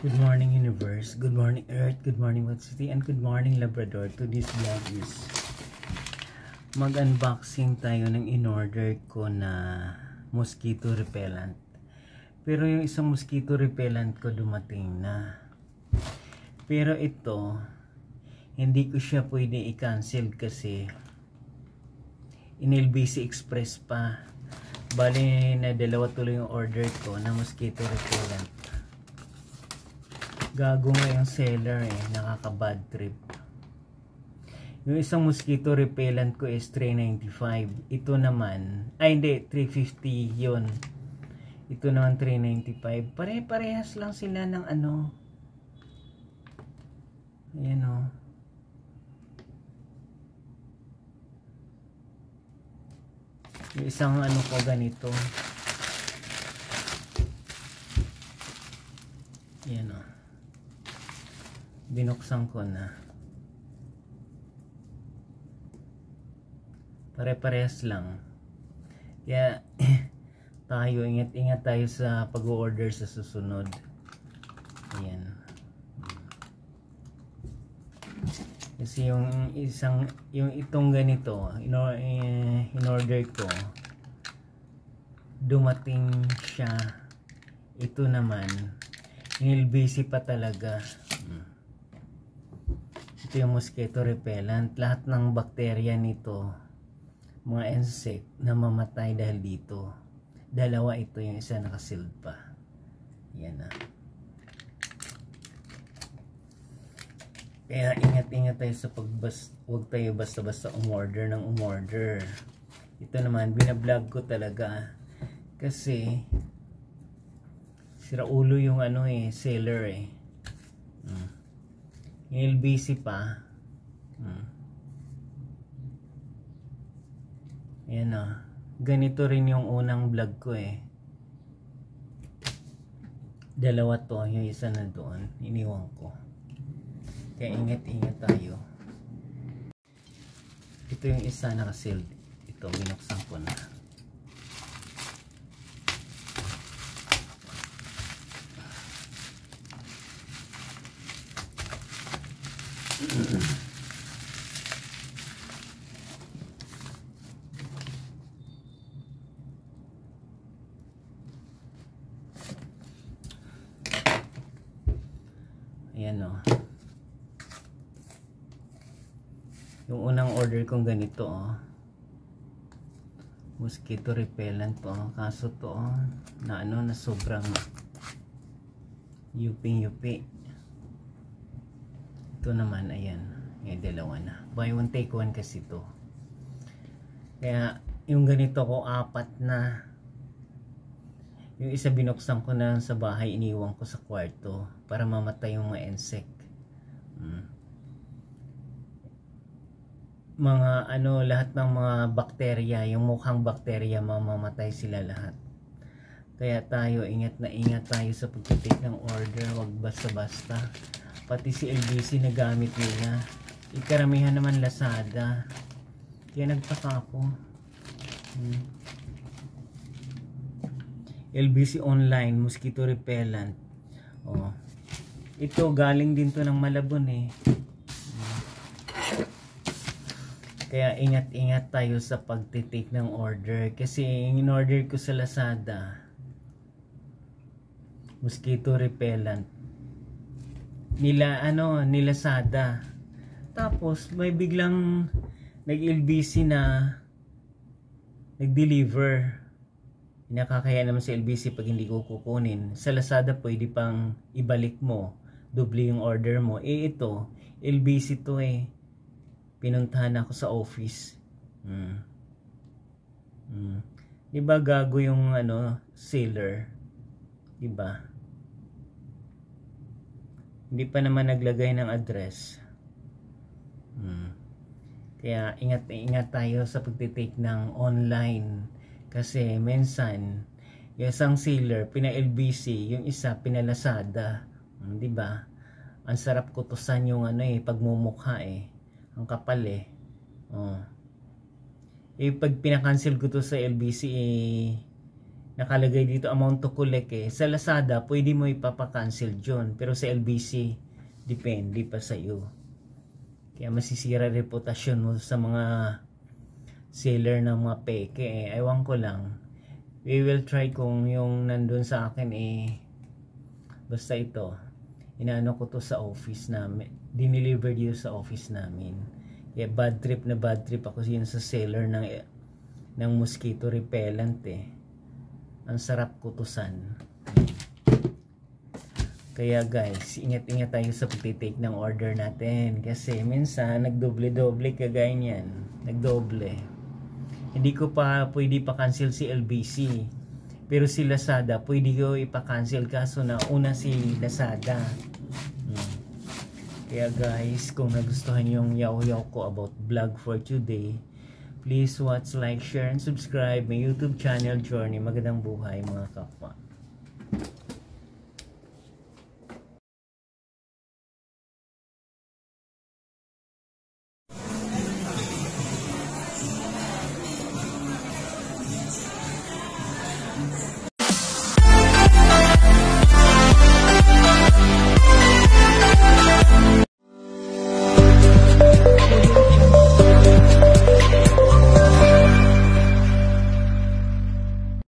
Good morning universe, good morning earth, good morning What City, and good morning Labrador. To this vlog is mag-unboxing tayo ng in-order ko na mosquito repellent. Pero yung isang mosquito repellent ko dumating na. Pero ito, hindi ko siya pwede i-cancel kasi in-LBC Express pa. Bali na dalawa tuloy yung order ko na mosquito repellent. Gago nga yung seller nakaka-bad trip. Yung isang mosquito repellent ko is $3.95. Ito naman, ay hindi, $3.50 yun. Ito naman $3.95. Pare-parehas lang sila ng ano. Ayan o. Yung isang ano ko ganito. Ayan o. Binuksan ko na. Pare-parehas lang. Kaya tayo, ingat-ingat tayo sa pag-order sa susunod. Ayan. Kasi yung itong ganito, in-order ko, dumating siya. Ito naman, in-LBC pa talaga. Ito yung mosquito repellent. Lahat ng bakterya nito, mga insect, na mamatay dahil dito. Dalawa ito, yung isa nakasealed pa. Yan na. Kaya ingat-ingat tayo sa huwag tayo basta-basta umorder ng umorder. Ito naman, binablog ko talaga. Kasi sira ulo yung ano seller LBC pa. Ayan o. Ganito rin yung unang vlog ko Dalawa to. Yung isa na doon. Iniwan ko. Kaya ingat-ingat tayo. Ito yung isa nakasealed. Ito, binuksan ko na. Ayan o. Yung unang order kong ganito mosquito repellent kaso to na na sobrang yuping-yupi. Ito naman, ayan, dalawa na. Buy one take one kasi to. Kaya yung ganito ko, 4 na. Yung isa binuksan ko na sa bahay, iniwan ko sa kwarto para mamatay yung mga insect. Mga lahat ng mga bakterya, yung mukhang bakterya, mamamatay sila lahat. Kaya tayo, ingat na ingat tayo sa pagtitake ng order. Wag basta-basta. Pati si LBC na gamit nila. Ikaramihan naman Lazada. Kaya nagtaka ako. LBC online, mosquito repellent. Ito galing din to ng Malabon Kaya ingat-ingat tayo sa pagtitake ng order. Kasi in-order ko sa Lazada, mosquito repellent. Nila Lazada. Tapos may biglang nag-LBC na nag-deliver. Nakakaya naman sa LBC pag hindi ko kukunin. Sa Lazada pwede pang ibalik mo, doble yung order mo. Ito LBC to pinuntahan ako sa office. Diba gago yung seller? Diba? Hindi pa naman naglagay ng address. Kaya ingat tayo sa pagtitake ng online. Kasi minsan, yung isang seller, pina-LBC, yung isa, pina-Lazada. Diba? Ang sarap kutusan yung pagmumukha Ang kapal pag pinakancel ko to sa LBC, nakalagay dito amount to collect eh. Sa Lazada, pwede mo ipapakancel dyan. Pero sa LBC, depende pa sa iyo. Kaya masisira reputasyon mo sa mga seller ng mga peke eh. Ewan ko lang. We will try kung yung nandun sa akin eh. Basta ito. Inaano ko to sa office namin. Dineliver dito sa office namin. Kaya bad trip ako yun sa seller ng mosquito repellent eh. Ang sarap kutusan. Kaya guys, ingat-ingat tayo sa pagtitake ng order natin. Kasi minsan, nagdoble-doble kagaya niyan. Nagdoble. Hindi ko pa pwede pa-cancel si LBC. Pero si Lazada, pwede ko ipa-cancel kaso na una si Lazada. Kaya guys, kung nagustuhan yung yaw-yaw ko about vlog for today, please watch, like, share, and subscribe my YouTube channel Journey Magandang Buhay mga kapwa.